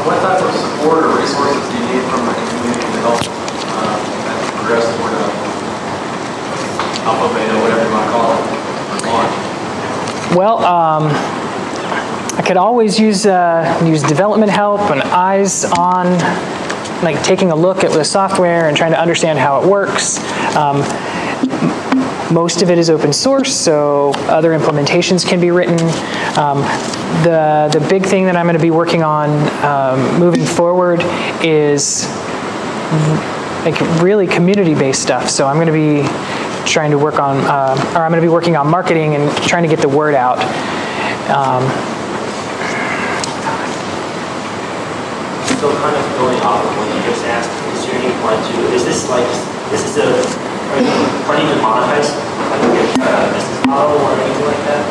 What type of support or resources do you need from the community to help as you progress toward alpha, beta, whatever you want to call it, launch? Well, I could always use development help and eyes on, like taking a look at the software and trying to understand how it works. Most of it is open source, so other implementations can be written. The big thing that I'm going to be working on moving forward is like really community-based stuff. So I'm going to be trying to work on, or I'm going to be working on marketing and trying to get the word out. So kind of going off of what you just asked, is there any plan to, is this like, this is are you planning to monetize like a business model or anything like that?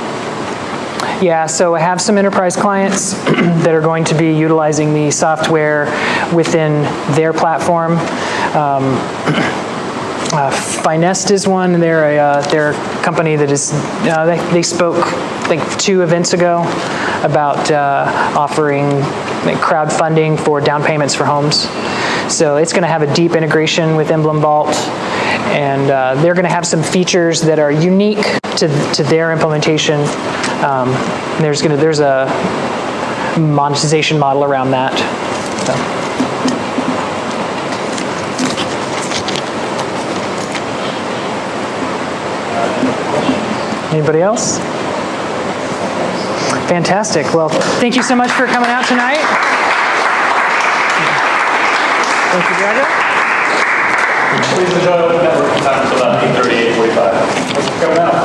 Yeah, so I have some enterprise clients that are going to be utilizing the software within their platform. Finest is one. They're a company that is, they spoke like 2 events ago about offering like crowdfunding for down payments for homes. So it's going to have a deep integration with EMBLEM Vault, and they're going to have some features that are unique to their implementation. There's a monetization model around that. So. Anybody else? Fantastic. Well, thank you so much for coming out tonight. Thank you, Roger. Please enjoy the networking time until about 8:30, 8:45. Thanks for coming out.